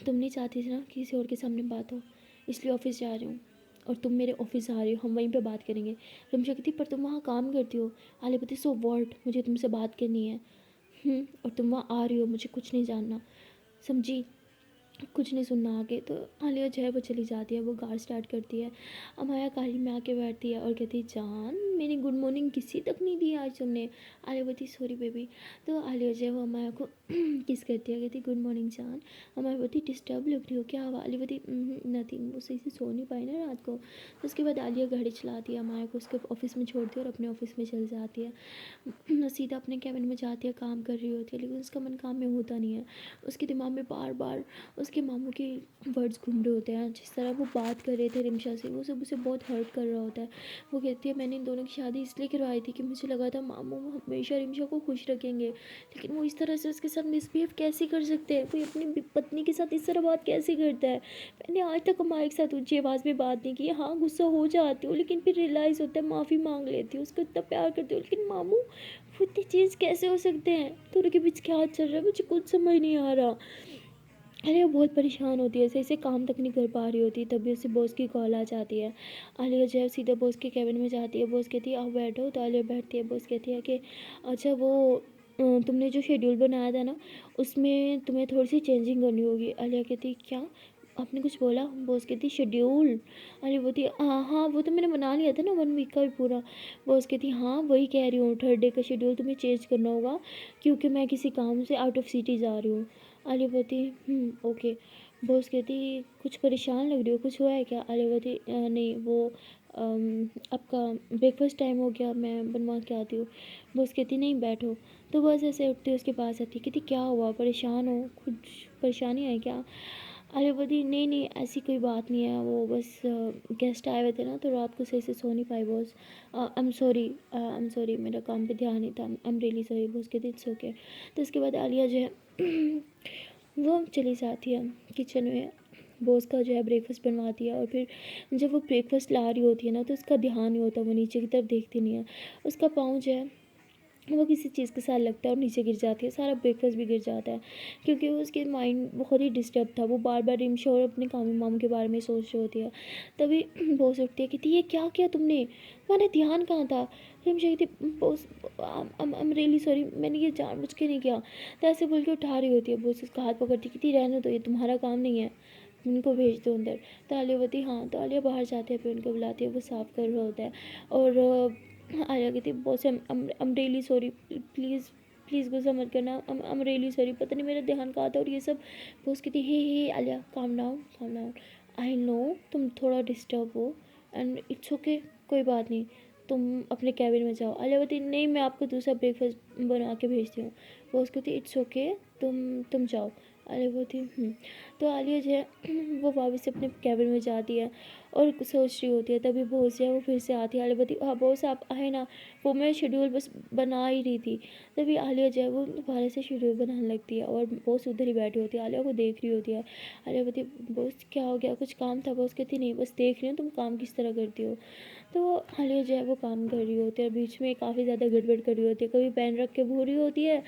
तुम नहीं चाहती थी ना कि किसी और के सामने बात हो, इसलिए ऑफिस जा रही हूँ और तुम मेरे ऑफिस आ रही हो, हम वहीं पे बात करेंगे। रिमशा कहती पर तुम वहाँ काम करती हो। आलिया कहती सो व्हाट, मुझे तुमसे बात करनी है। और तुम वहाँ आ रही हो, मुझे कुछ नहीं जानना, समझी, कुछ नहीं सुनना आगे। तो आलिया जो है वो चली जाती है, वो गाड़ी स्टार्ट करती है। अमाया काली में आके बैठती है और कहती है जान मेरी गुड मॉर्निंग किसी तक नहीं दी आज तुमने। आलिया बोलती सॉरी बेबी। तो आलिया जो है वो अमाया को किस करती है, कहती गुड मॉर्निंग जान। अमाया बोलती डिस्टर्ब लग रही हो क्या। आलिया बोलती नथिंग, वो सही से सो नहीं पाई ना रात को। तो उसके बाद आलिया गाड़ी चलाती है, अमाया को उसके ऑफिस में छोड़ती है और अपने ऑफिस में चल जाती है। सीधा अपने कैबिन में जाती है, काम कर रही होती है, लेकिन उसका मन काम में होता नहीं है। उसके दिमाग में बार बार उसके मामू के वर्ड्स घूम रहे होते हैं, जिस तरह वो बात कर रहे थे रिमशा से, वो सब उसे बहुत हर्ट कर रहा होता है। वो कहती है मैंने इन दोनों की शादी इसलिए करवाई थी कि मुझे लगा था मामू हमेशा रिमशा को खुश रखेंगे, लेकिन वो इस तरह से उसके साथ मिसबिहेव कैसे कर सकते हैं, कोई अपनी पत्नी के साथ इस तरह बात कैसे करता है। मैंने आज तक हमारे के साथ ऊँची आवाज़ में बात नहीं की, हाँ गुस्सा हो जाती हूँ लेकिन फिर रियलाइज़ होता है, माफ़ी मांग लेती हूँ, उसको इतना प्यार करती हूँ, लेकिन मामू वो इतनी चीज़ कैसे हो सकते हैं, तो उनके बीच क्या चल रहा है मुझे कुछ समझ नहीं आ रहा। अरे वो बहुत परेशान होती है, सही से काम तक नहीं कर पा रही होती, तभी उससे बॉस की कॉल आ जाती है। आलिया जो है सीधा बॉस के कैबिन में जाती है। बॉस कहती है आप बैठो, तो आलिया बैठती है। बॉस कहती है कि अच्छा वो तुमने जो शेड्यूल बनाया था ना उसमें तुम्हें थोड़ी सी चेंजिंग करनी होगी। आलिया कहती है क्या, आपने कुछ बोला। बॉस कहती शेड्यूल। आलिया बोलती हाँ वो तो मैंने बना लिया था ना 1 वीक का भी पूरा। बॉस कहती हाँ वही कह रही हूँ, 3rd डे का शेड्यूल तुम्हें चेंज करना होगा क्योंकि मैं किसी काम से आउट ऑफ सिटी जा रही हूँ। आलिया बोलती ओके। बॉस कहती कुछ परेशान लग रही हो, कुछ हुआ है क्या? आलिया बोलती नहीं वो आपका ब्रेकफास्ट टाइम हो गया, मैं बनवा के आती हूँ। बॉस कहती नहीं बैठो। तो बस ऐसे उठती उसके पास आती, कहती क्या हुआ, परेशान हो, कुछ परेशानी है क्या? अरे बोली नहीं नहीं ऐसी कोई बात नहीं है, वो बस गेस्ट आए हुए थे ना, तो रात को सही से सो नहीं पाई बॉस। आई एम सॉरी, मेरा काम पे ध्यान नहीं था, I am really sorry. Boss कहती इट्स ओके। तो उसके बाद आलिया जो है वो चली जाती है किचन में, बॉस का जो है ब्रेकफास्ट बनवाती है। और फिर जब वो ब्रेकफास्ट ला रही होती है ना, तो उसका ध्यान नहीं होता, वो नीचे की तरफ देखती नहीं है। उसका पाँव जो है वो किसी चीज़ के साथ लगता है और नीचे गिर जाती है, सारा ब्रेकफास्ट भी गिर जाता है, क्योंकि उसके माइंड बहुत ही डिस्टर्ब था। वो बार बार रिमशा और अपने कामी माम के बारे में सोच रही होती है। तभी बॉस उठती है, कहती ये क्या किया तुमने, तुम्हारा ध्यान कहाँ था? रिमशा कहती boss I am really sorry, मैंने ये जानबूझ के नहीं किया। तो ऐसे बोल के उठा रही होती है, बॉस उसका हाथ पकड़ती, कहती रहने दो, ये तुम्हारा काम नहीं है, उनको भेज दो अंदर। तो आलिया बोलती हाँ। तो आलिया बाहर जाती है, फिर उनको बुलाती है, वो साफ़ कर रहा होता है। और आलिया कहती boss I'm really sorry, please please गुस्सा मत करना, I'm रियली सॉरी, पता नहीं मेरा ध्यान कहाँ था और ये सब। बॉस कहती हे Alia calm down calm down, I know तुम थोड़ा डिस्टर्ब हो एंड इट्स ओके, कोई बात नहीं, तुम अपने कैबिन में जाओ। आलिया बोलती नहीं मैं आपको दूसरा ब्रेकफास्ट बना के भेजती हूँ। बॉस कहती इट्स ओके, तुम जाओ। आलिया बोलती तो आलिया जो है वो वापस से अपने कैबिन में जाती है और सोच रही होती है। तभी बॉस जो है वो फिर से आती है। आलिया बोलती हाँ बॉस आप आए ना, वो मैं शेड्यूल बस बना ही रही थी। तभी आलिया जो है वो दोबारा से शेड्यूल बनाने लगती है और बॉस उधर ही बैठी होती है, आलिया को देख रही होती है। आलिया बोलती बॉस क्या हो गया, कुछ काम था? बॉस कहती नहीं बस देख रही हूँ तुम काम किस तरह करती हो। तो आलिया जो है वो काम कर रही होती है, बीच में काफ़ी ज़्यादा गड़बड़ कर रही होती है, कभी पेन रख के भूल रही होती है,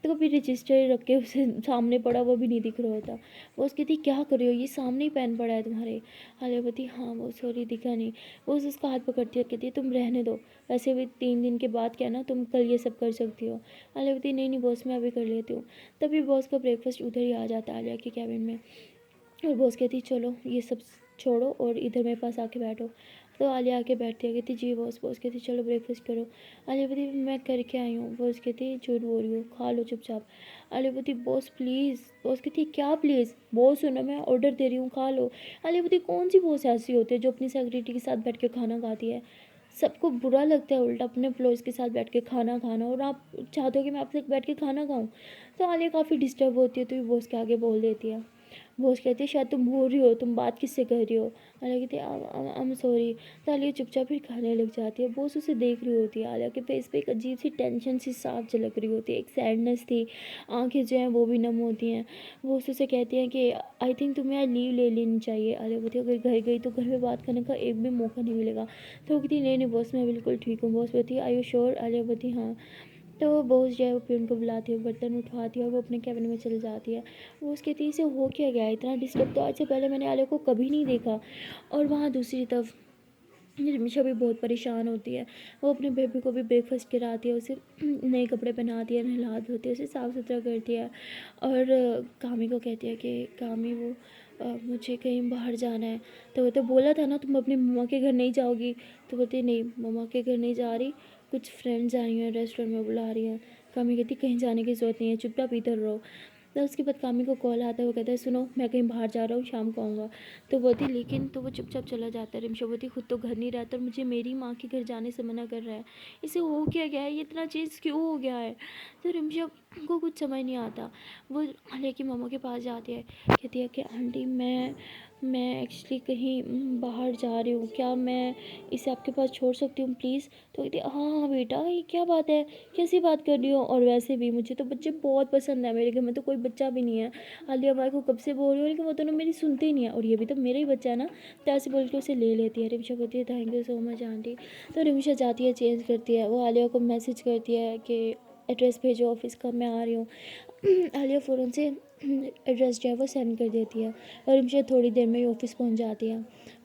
तो कभी रजिस्टर रख के उसे सामने पड़ा वो भी नहीं दिख रहा होता। वो उसकी थी क्या कर रही हो, ये सामने ही पेन पड़ा है तुम्हारे। आलिया बोलती हाँ वो सॉरी दिखा नहीं। वो उसका हाथ पकड़ती है, कहती है तुम रहने दो, वैसे भी 3 दिन के बाद क्या ना, तुम कल ये सब कर सकती हो। आलिया बोलती नहीं नहीं बॉस मैं अभी कर लेती हूँ। तभी बॉस का ब्रेकफास्ट उधर ही आ जाता है आलिया के कैबिन में। और बॉस कहती चलो ये सब छोड़ो और इधर मेरे पास आके बैठो। तो आलिया आके बैठती है, कहती जी बॉस। बॉस कहती चलो ब्रेकफास्ट करो। आलिया बोलती मैं करके आई हूँ। बॉस कहती झूठ बोल रही हो, खा लो चुपचाप। आलिया बोलती बॉस प्लीज़। बॉस कहती क्या प्लीज़, बॉस सुनो मैं ऑर्डर दे रही हूँ, खा लो। आलिया बोलती कौन सी बॉस ऐसी होती है जो अपनी सेक्रेटरी के साथ बैठ के खाना खाती है? सबको बुरा लगता है उल्टा अपने एम्प्लॉयज़ के साथ बैठ के खाना खाना, और आप चाहते हो कि मैं आपसे बैठ के खाना खाऊं? तो आलिया काफ़ी डिस्टर्ब होती है, तो ये बॉस के आगे बोल देती है। बॉस कहती है शायद तुम भूल रही हो, तुम बात किससे कर रही हो? आलिया कहती है आई एम सॉरी। तो आलिया चुपचाप फिर खाने लग जाती है। बॉस उसे देख रही होती है, आलिया के फेस पे एक अजीब सी टेंशन सी साफ झलक रही होती है, एक सैडनेस थी, आंखें जो हैं वो भी नम होती हैं। बॉस उसे कहती हैं कि आई थिंक तुम्हें आज लीव ले लेनी चाहिए। आलिया बोलती है अगर घर गई तो घर में बात करने का एक भी मौका नहीं मिलेगा। तो वो कहती नहीं नहीं बॉस मैं बिल्कुल ठीक हूँ। बॉस बोलती है आर यू श्योर? आलिया बोलती हाँ। तो वो बॉस जो है वो पियून को बुलाती है, बर्तन उठवाती है और वो अपने कैबिन में चली जाती है। वो उसके तीर से हो क्या गया, इतना डिस्टर्ब तो आज से पहले मैंने आलिया को कभी नहीं देखा। और वहाँ दूसरी तरफ रिमिशा भी बहुत परेशान होती है। वो अपने बेबी को भी ब्रेकफास्ट कराती है, उसे नए कपड़े पहनाती है, नहला धोती है, उसे साफ़ सुथरा करती है। और कामी को कहती है कि कामी वो मुझे कहीं बाहर जाना है। तो वो तो बोला था ना तुम अपनी मम्मा के घर नहीं जाओगी। तो बोलती नहीं मम्मा के घर नहीं जा रही, कुछ फ्रेंड्स आई हैं रेस्टोरेंट में बुला रही हैं। कामी कहती कहीं जाने की ज़रूरत नहीं है, चुपचाप इधर रहो। तो उसके बाद कामी को कॉल आता है, वो कहता है सुनो मैं कहीं बाहर जा रहा हूँ, शाम को आऊँगा। तो बोलती लेकिन, तो वो चुपचाप चला जाता है। रिमशा बोलती खुद तो घर नहीं रहता और मुझे मेरी माँ के घर जाने से मना कर रहा है, इसे हो क्या गया है, ये इतना चीज़ क्यों हो गया है? तो रिमशा को कुछ समझ नहीं आता। वो आलिया की मम्मा के पास जाती है, कहती है कि आंटी मैं एक्चुअली कहीं बाहर जा रही हूँ, क्या मैं इसे आपके पास छोड़ सकती हूँ प्लीज़? तो कहती है हाँ हाँ बेटा ये क्या बात है, कैसी बात कर रही हो, और वैसे भी मुझे तो बच्चे बहुत पसंद है, मेरे घर में तो कोई बच्चा भी नहीं है। आलिया भाई को कब से बोल रही हूँ लेकिन वो दोनों मेरी सुनते ही नहीं है, और ये भी तो मेरा ही बच्चा है ना। तो ऐसे बोल के उसे ले लेती है। रिमशा कहती है thank you so much aunty. तो रिमशा जाती है, चेंज करती है, वो आलिया को मैसेज करती है कि एड्रेस भेजो ऑफिस का, मैं आ रही हूँ। आलिया फ़ौरन से एड्रेस जो है वो सेंड कर देती है और रिमशा थोड़ी देर में ही ऑफिस पहुंच जाती है।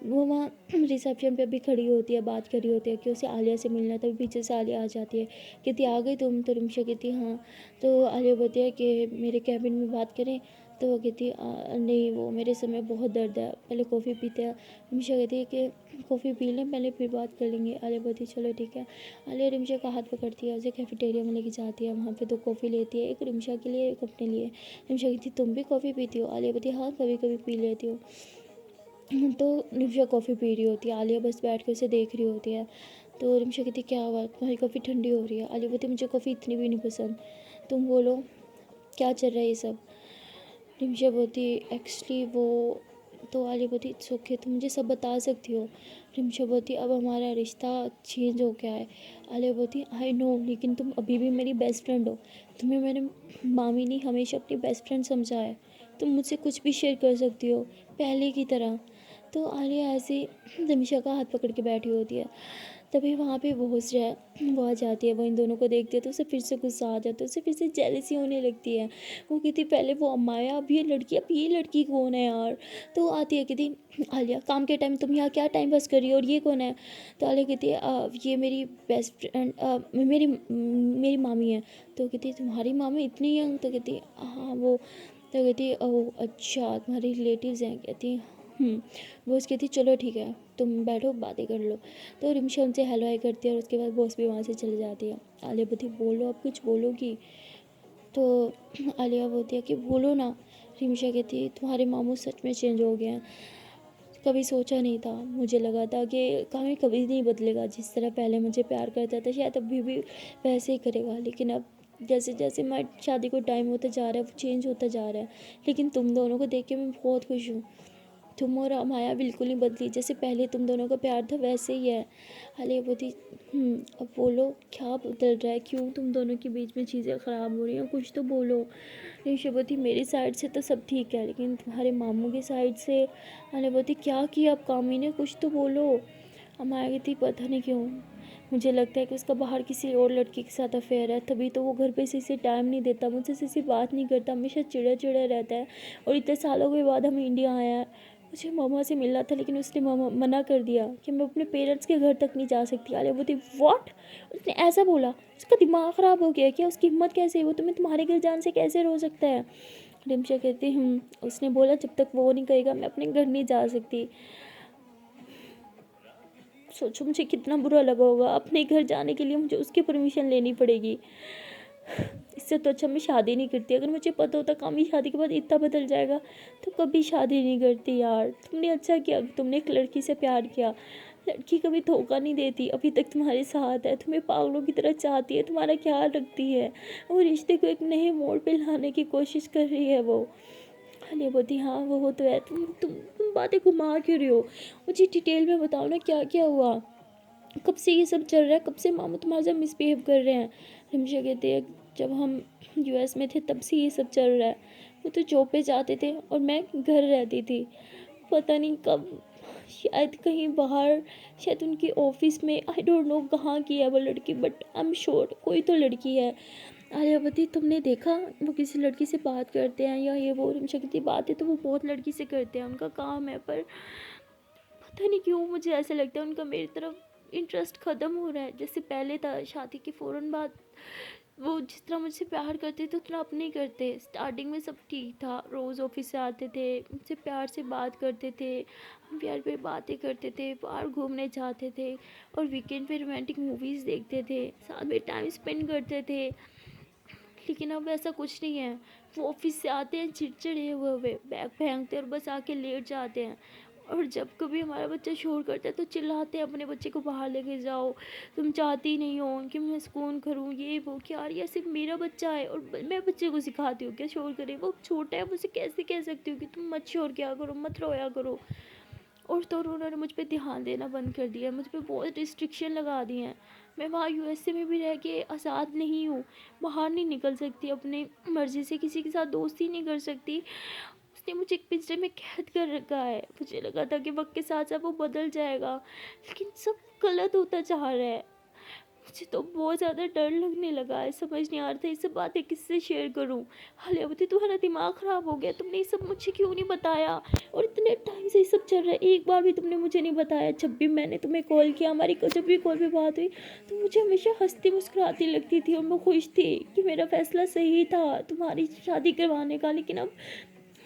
वो वहाँ रिसेप्शन पे भी खड़ी होती है, बात कर रही होती है कि उसे आलिया से मिलना है। तभी पीछे से आलिया आ जाती है, कहती आ गई तुम? तो रिमशा कहती हाँ। तो आलिया बोलती है कि मेरे कैबिन में बात करें। तो वो कहती नहीं वो मेरे सर में बहुत दर्द है, पहले कॉफ़ी पीते हैं। रिमशा कहती है कि कॉफ़ी पी लें पहले फिर बात कर लेंगे। आलिया बोलती चलो ठीक है। आलिया रिमशा का हाथ पकड़ती है, उसे कैफेटेरिया में लेके जाती है, वहाँ पे 2 कॉफ़ी लेती है, एक रिमशा के लिए एक अपने लिए। रिमशा कहती तुम भी कॉफ़ी पीती हो? आलिया बोलती हाँ कभी कभी पी लेती हूँ। तो रिमशा कॉफ़ी पी रही होती है, आलिया बस बैठ कर उसे देख रही होती है। तो रिमशा कहती क्या हुआ, तुम्हारी कॉफ़ी ठंडी हो रही है? आलिया बोलती मुझे कॉफ़ी इतनी भी नहीं पसंद, तुम बोलो क्या चल रहा है ये सब? रिमशा बोलती एक्चुअली वो, तो आलिया बोलती इट्स ओके, तुम मुझे सब बता सकती हो। रिमशा बोलती अब हमारा रिश्ता चेंज हो गया है। आलिया बोलती आई नो, लेकिन तुम अभी भी मेरी बेस्ट फ्रेंड हो, तुम्हें मैंने मामी ने हमेशा अपनी बेस्ट फ्रेंड समझा है, तुम मुझसे कुछ भी शेयर कर सकती हो पहले की तरह। तो आलिया ऐसे रिमशा का हाथ पकड़ के बैठी होती है। तभी वहाँ पे वो आ जाती है, वो इन दोनों को देखती है तो उसे फिर से गुस्सा आ जाता है, उसे फिर से जेलसी होने लगती है। वो कहती पहले वो अम्मा है, अब ये लड़की कौन है यार? तो आती है कहती आलिया काम के टाइम तुम यहाँ क्या टाइम पास कर रही हो और ये कौन है? तो आलिया कहती है ये मेरी बेस्ट फ्रेंड मेरी मामी है। तो कहती है तुम्हारी मामी इतनी यंग? तो कहती हाँ वो, तो कहती है ओह अच्छा तुम्हारे रिलेटिव्स हैं? कहती वो उसकी कहती चलो ठीक है तुम बैठो बातें कर लो। तो रिमशा उनसे हेलो हाय करती है और उसके बाद बॉस भी वहाँ से चली जाती है। आलिया बोलती बोलो अब कुछ बोलोगी? तो आलिया बोलती है कि बोलो ना। रिमशा कहती है तुम्हारे मामू सच में चेंज हो गए हैं, कभी सोचा नहीं था, मुझे लगा था कि कभी नहीं बदलेगा, जिस तरह पहले मुझे प्यार करता था शायद अभी भी वैसे ही करेगा, लेकिन अब जैसे जैसे मैं शादी को टाइम होता जा रहा है वो चेंज होता जा रहा है। लेकिन तुम दोनों को देख के मैं बहुत खुश हूँ, तुम और माया बिल्कुल नहीं बदली, जैसे पहले तुम दोनों का प्यार था वैसे ही है। आलिया बोलती अब बोलो क्या बदल रहा है, क्यों तुम दोनों के बीच में चीज़ें ख़राब हो रही हैं, कुछ तो बोलो। रिमशा बोलती मेरी साइड से तो सब ठीक है, लेकिन तुम्हारे मामू की साइड से। आलिया बोलती क्या किया अब कामी ने, कुछ तो बोलो। माया कहती पता नहीं क्यों मुझे लगता है कि उसका बाहर किसी और लड़की के साथ अफेयर है, तभी तो वो घर पे सही से टाइम नहीं देता, मुझसे सही से बात नहीं करता, हमेशा चिड़ा चिड़ा रहता है। और इतने सालों के बाद हम इंडिया आया है, मुझे मामा से मिलना था लेकिन उसने मामा मना कर दिया कि मैं अपने पेरेंट्स के घर तक नहीं जा सकती। आलिया बोलती व्हाट, उसने ऐसा बोला? उसका दिमाग ख़राब हो गया क्या? उसकी हिम्मत कैसे है, वो तुम्हें तुम्हारे घर जाने से कैसे रो सकता है? रिमशा कहती उसने बोला जब तक वो नहीं कहेगा मैं अपने घर नहीं जा सकती। सोचो मुझे कितना बुरा लगा होगा, अपने घर जाने के लिए मुझे उसकी परमिशन लेनी पड़ेगी। इससे तो अच्छा मैं शादी नहीं करती, अगर मुझे पता होता कामी शादी के बाद इतना बदल जाएगा तो कभी शादी नहीं करती। यार तुमने अच्छा किया, तुमने एक लड़की से प्यार किया, लड़की कभी धोखा नहीं देती, अभी तक तुम्हारे साथ है, तुम्हें पागलों की तरह चाहती है, तुम्हारा ख्याल रखती है, वो रिश्ते को एक नए मोड़ पे लाने की कोशिश कर रही है वो। अरे बोलती हाँ वो तो है, तुम बातें घुमा क्यों रही हो, मुझे डिटेल में बताओ ना क्या क्या हुआ, कब से ये सब चल रहा है, कब से मामू तुम्हारे साथ मिसबिहेव कर रहे हैं? रिमशा कहती है जब हम यूएस में थे तब से ये सब चल रहा है, वो तो जॉब पे जाते थे और मैं घर रहती थी, पता नहीं कब, शायद कहीं बाहर, शायद उनकी ऑफिस में, आई डोंट नो कहाँ की है वो लड़की, बट आई एम श्योर कोई तो लड़की है। आर्यावती तुमने देखा वो किसी लड़की से बात करते हैं या ये वो? रिमशा कहती बातें तो वो बहुत लड़की से करते हैं, उनका काम है, पर पता नहीं क्यों मुझे ऐसा लगता है उनका मेरी तरफ इंटरेस्ट ख़त्म हो रहा है, जैसे पहले था शादी के फ़ौरन बाद। वो जिस तरह मुझसे प्यार करते थे उतना अब नहीं करते। स्टार्टिंग में सब ठीक था, रोज़ ऑफिस से आते थे, मुझसे प्यार से बात करते थे, हम प्यार पे बातें करते थे, बाहर घूमने जाते थे और वीकेंड पे रोमांटिक मूवीज़ देखते थे, साथ में टाइम स्पेंड करते थे। लेकिन अब ऐसा कुछ नहीं है, वो ऑफिस से आते हैं चिड़चिड़े हुए बैग फेंकते हैं और बस आके लेट जाते हैं। और जब कभी हमारा बच्चा शोर करता है तो चिल्लाते हैं अपने बच्चे को बाहर लेके जाओ, तुम चाहती नहीं हो कि मैं सुकून करूँ ये वो। क्या यार ये सिर्फ मेरा बच्चा है और मैं बच्चे को सिखाती हूँ क्या शोर करे? वो छोटा है, मुझे कैसे कह सकती हूँ कि तुम मत शोर किया करो, मत रोया करो। और तो उन्होंने मुझ पे ध्यान देना बंद कर दिया, मुझ पे बहुत रिस्ट्रिक्शन लगा दिए हैं। मैं वहाँ यूएसए में भी रह के आज़ाद नहीं हूँ, बाहर नहीं निकल सकती, अपने मर्ज़ी से किसी के साथ दोस्ती नहीं कर सकती। उसने मुझे एक पिंजरे में कैद कर रखा है। मुझे लगा था कि वक्त के साथ साथ वो बदल जाएगा, लेकिन सब गलत होता जा रहा है। मुझे तो बहुत ज़्यादा डर लगने लगा है, समझ नहीं आ रहा था ये सब बातें किससे शेयर करूं। हालियावती तुम्हारा दिमाग ख़राब हो गया, तुमने ये सब मुझे क्यों नहीं बताया? और इतने टाइम से ये सब चल रहा है, एक बार भी तुमने मुझे नहीं बताया। जब भी मैंने तुम्हें कॉल किया, हमारी जब भी कॉल पे बात हुई, तो मुझे हमेशा हंसती मुस्कुराती लगती थी और मैं खुश थी कि मेरा फ़ैसला सही था तुम्हारी शादी करवाने का। लेकिन अब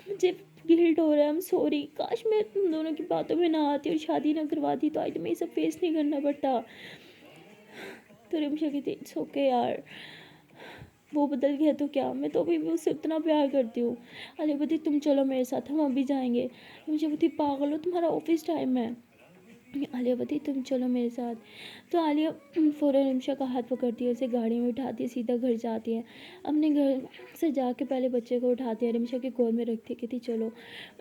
मुझे गिल्ट हो रहा है, आई एम सॉरी, काश मैं तुम दोनों की बातों में ना आती और शादी ना करवाती तो आज तुम्हें ये सब फेस नहीं करना पड़ता। तो रिमशा कहती इट्स ओके यार, वो बदल गया तो क्या, मैं तो अभी भी उससे उतना प्यार करती हूँ। आलिया बोलती तुम चलो मेरे साथ, हम अभी जाएंगे। मुझे बोलती पागल हो, तुम्हारा ऑफिस टाइम है। आलिया बोलती तुम चलो मेरे साथ। तो आलिया फ़ौरन रिमशा का हाथ पकड़ती है, उसे गाड़ी में उठाती है, सीधा घर जाती है। अपने घर से जाके पहले बच्चे को उठाती है, रिमशा के गोद में रखती है, कहती चलो।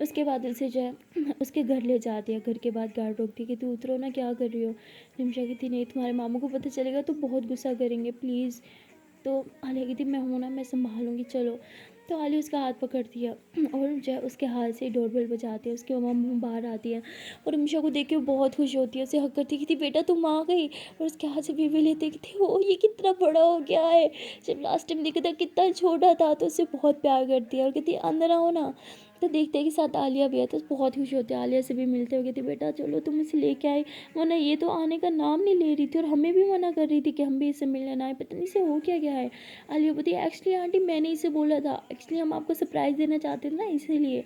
उसके बाद उसे जो है उसके घर ले जाती है। घर के बाद गार्ड रोकती है कि तू उतरो ना, क्या कर रही हो। रिमशा कहती नहीं, तुम्हारे मामू को पता चलेगा तो बहुत गुस्सा करेंगे, प्लीज़। तो आलिया कहती मैं हूँ ना, मैं संभालूंगी, चलो। तो आलिया उसका हाथ पकड़ती है और जो है उसके हाथ से डोरबेल बजाती है। उसकी मम्मा बाहर आती है और रिमशा को देख के वो बहुत खुश होती है, उसे हक करती है कि बेटा तुम आ गई। और उसके हाथ से बेबी लेते कि वो ये कितना बड़ा हो गया है, जब लास्ट टाइम देखा था कितना छोटा था। तो उससे बहुत प्यार करती है और कहती है अंदर आओ ना। तो देखते कि साथ आलिया भी है, तो बहुत खुश होती है। आलिया से भी मिलते हो, कहती बेटा चलो तुम इसे लेके आई, वरना ये तो आने का नाम नहीं ले रही थी और हमें भी मना कर रही थी कि हम भी इससे मिलने ना आए, पता नहीं इसे हो क्या गया है। आलिया बोलती है एक्चुअली आंटी मैंने इसे बोला था, एक्चुअली हम आपको सरप्राइज़ देना चाहते थे ना, इसीलिए।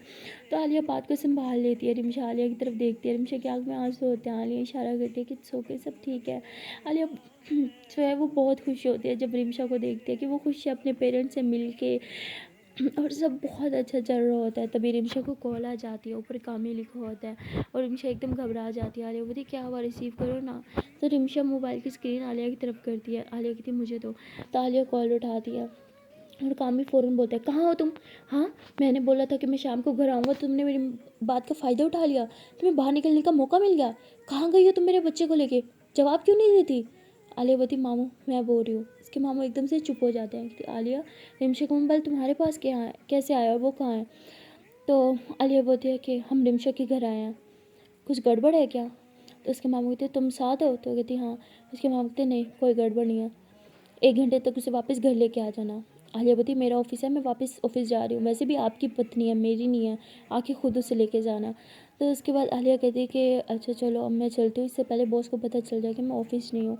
तो आलिया बात को संभाल लेती है। रिमशा आलिया की तरफ देखती है, रिमशा की आँख में आंसू होते हैं। आलिया इशारा करती है कि इट्स ओके, सब ठीक है। आलिया जो है वो बहुत खुश होती है जब रिमशा को देखती है कि वो खुश है अपने पेरेंट्स से मिल के, और सब बहुत अच्छा चल रहा होता है। तभी रिमशा को कॉल आ जाती है, ऊपर कामी लिखा होता है और रिमशा एकदम घबरा जाती है। आलिया बोलती क्या हुआ, रिसीव करो ना। तो रिमशा मोबाइल की स्क्रीन आलिया की तरफ करती है। आलिया कहती मुझे दो। तो आलिया कॉल उठाती है और कामी फ़ौरन बोलता है कहाँ हो तुम। हाँ, मैंने बोला था कि मैं शाम को घर आऊँगा, तुमने मेरी बात का फ़ायदा उठा लिया, तुम्हें बाहर निकलने का मौका मिल गया। कहाँ गई हो तुम मेरे बच्चे को लेके, जवाब क्यों नहीं देती। आलिया बोलती मामू मैं बोल रही हूँ। उसके मामू एकदम से चुप हो जाते हैं कि आलिया रिमशा का मोबाइल तुम्हारे पास क्या है, कैसे आया, वो कहाँ है। तो आलिया बोलती है कि हम रिमशा के घर आए हैं, कुछ गड़बड़ है क्या। तो उसके मामू कहते तुम साथ हो, तो कहती हाँ। उसके मामू कहते नहीं कोई गड़बड़ नहीं है, 1 घंटे तक उसे वापस घर लेके आ जाना। आलिया बोलती मेरा ऑफिस है, मैं वापस ऑफिस जा रही हूँ, वैसे भी आपकी पत्नी है मेरी नहीं है, आके खुद उसे लेके जाना। तो उसके बाद आलिया कहती है कि अच्छा चलो अब मैं चलती हूँ, इससे पहले बॉस को पता चल जाए कि मैं ऑफिस नहीं हूँ।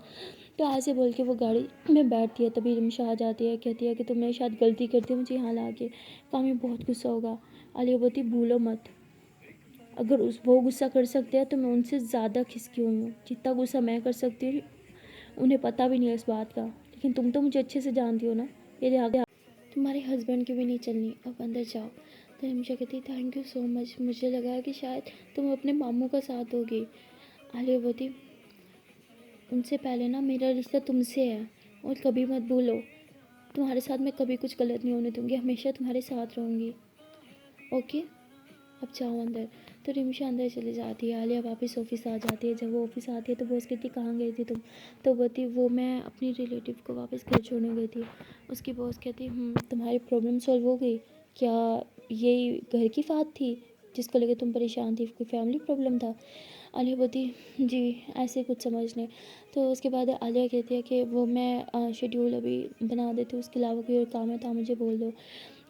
तो आज से बोल के वो गाड़ी में बैठती है। तभी रिमशा आ जाती है, कहती है कि तुमने शायद गलती करती है मुझे यहाँ ला के, कामी बहुत गुस्सा होगा। आलिया बोलती भूलो मत, अगर वो गुस्सा कर सकते हैं तो मैं उनसे ज़्यादा खिसकी हुई हूँ, जितना गुस्सा मैं कर सकती हूँ उन्हें पता भी नहीं है इस बात का, लेकिन तुम तो मुझे अच्छे से जानती हो ना, मेरे आगे तुम्हारे हस्बैंड की भी नहीं चलनी, अब अंदर जाओ। तो रिमशा कहती थैंक यू सो मच, मुझे लगा कि शायद तुम अपने मामू का साथ दोगी। आलिया बोलती उनसे पहले ना मेरा रिश्ता तुमसे है और कभी मत भूलो, तुम्हारे साथ मैं कभी कुछ गलत नहीं होने दूँगी, हमेशा तुम्हारे साथ रहूँगी, ओके। अब जाओ अंदर। तो रिमशा अंदर चली जाती है। आलिया वापस ऑफिस आ जाती है। जब वो ऑफिस आती है तो बॉस कहती कहाँ गई थी तुम। तो बोलती वो मैं अपनी रिलेटिव को वापस घर छोड़ने गई थी। उसकी बॉस कहती तुम्हारी प्रॉब्लम सॉल्व हो गई क्या, यही घर की बात थी जिसको लेकर तुम परेशान थी, कोई फैमिली प्रॉब्लम था। आलिया बोलती जी ऐसे कुछ समझ लें। तो उसके बाद आलिया कहती है कि वो मैं शेड्यूल अभी बना देती हूँ, उसके अलावा कोई और काम है तो आप मुझे बोल दो।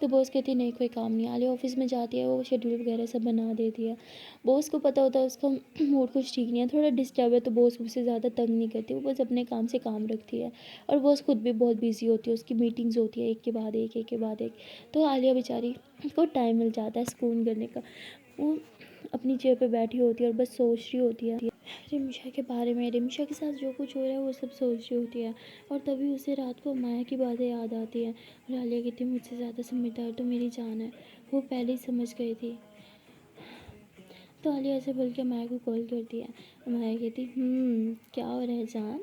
तो बॉस कहती नहीं कोई काम नहीं। आलिया ऑफिस में जाती है, वो शेड्यूल वगैरह सब बना देती है। बॉस को पता होता है उसका मूड कुछ ठीक नहीं है, थोड़ा डिस्टर्ब है, तो बॉस उससे ज़्यादा तंग नहीं करती, वो बस अपने काम से काम रखती है। और बॉस खुद भी बहुत बिजी होती है, उसकी मीटिंग्स होती है एक के बाद एक, एक के बाद एक। तो आलिया बेचारी को टाइम मिल जाता है सुकून करने का। वो अपनी चेयर पे बैठी होती है और बस सोच रही होती है रिमशा के बारे में, रिमशा के साथ जो कुछ हो रहा है वो सब सोच रही होती है। और तभी उसे रात को माया की बातें याद आती हैं। और आलिया कहती मुझसे ज़्यादा समझदार तो मेरी जान है, वो पहले ही समझ गई थी। तो आलिया ऐसे बोल के माया को कॉल करती है। माया कहती क्या हो रहा है जान।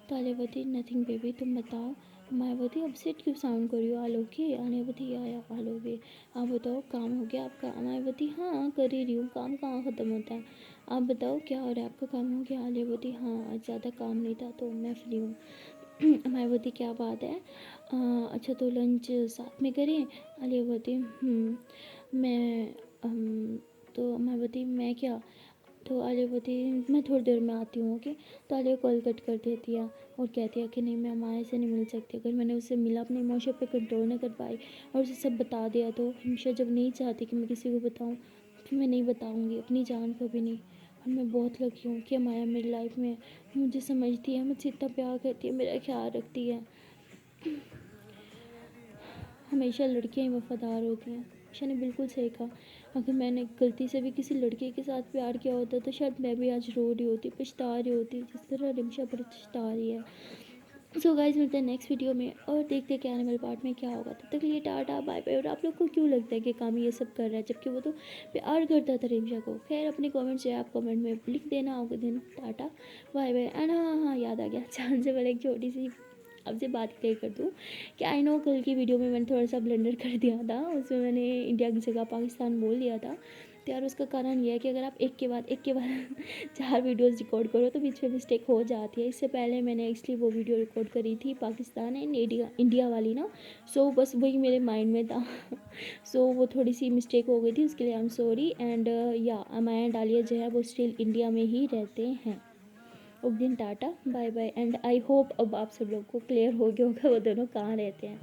तो आलिया बोलती नथिंग बेबी, तुम बताओ। माया बोलती अपसेट क्यों साउंड कर रही हो, आलो की। आलिया बोलती या आलो भी, आप बताओ काम हो गया आपका। माया बोलती हाँ कर ही रही हूँ, काम कहाँ ख़त्म होता है, आप बताओ क्या हो रहा है, आपका काम हो गया। आलिया बोलती हाँ आज ज़्यादा काम नहीं था तो मैं फ्री हूँ। माया बोलती क्या बात है, अच्छा तो लंच साथ में करें। आलिया बोलती मैं तो मैं बोलती मैं क्या। तो आलिया बोलती मैं थोड़ी देर में आती हूँ ओके। तो आलिया कॉल कट कर देती है और कहती है कि नहीं मैं माया से नहीं मिल सकती, अगर मैंने उससे मिला अपने इमोशन पे कंट्रोल नहीं कर पाई और उसे सब बता दिया तो हमेशा जब नहीं चाहती कि मैं किसी को बताऊँ फिर मैं नहीं बताऊँगी, अपनी जान को भी नहीं। और मैं बहुत लकी हूँ कि माया मेरी लाइफ में मुझे समझती है, मुझसे इतना प्यार करती है, मेरा ख्याल रखती है। हमेशा लड़कियाँ ही वफादार होती हैं। रिम्शा ने बिल्कुल सही कहा, अगर मैंने गलती से भी किसी लड़के के साथ प्यार किया होता तो शायद मैं भी आज रो रही होती, पछता रही होती, जिस तरह रिम्शा पछता रही है। सो गाइस, मिलते हैं नेक्स्ट वीडियो में और देखते हैं कि आने वाले पार्ट में क्या होगा। तब तक के लिए टाटा बाय बाय। और आप लोग को क्यों लगता है कि कामी ये सब कर रहा है, जबकि वो तो प्यार करता था रिम्शा को। खैर, अपने कमेंट्स है आप कमेंट में लिख देना। होगा दिन टाटा बाय बाय। एंड हाँ हाँ हाँ, याद आ गया, चांद से पहले एक छोटी सी आपसे बात क्लियर कर दूँ कि आई नो कल की वीडियो में मैंने थोड़ा सा ब्लंडर कर दिया था, उसमें मैंने इंडिया की जगह पाकिस्तान बोल दिया था। तो यार उसका कारण ये है कि अगर आप एक के बाद 4 वीडियोस रिकॉर्ड करो तो बीच में मिस्टेक हो जाती है। इससे पहले मैंने एक्चुअली वो वीडियो रिकॉर्ड करी थी पाकिस्तान एंड इंडिया वाली ना, सो बस वही मेरे माइंड में था। सो वो थोड़ी सी मिस्टेक हो गई थी, उसके लिए आई एम सॉरी। एंड या अमाया डालिया जो है वो स्टिल इंडिया में ही रहते हैं। उस दिन tata bye bye. And I hope अब आप सब लोग को क्लियर हो गया होगा वो दोनों कहाँ रहते हैं।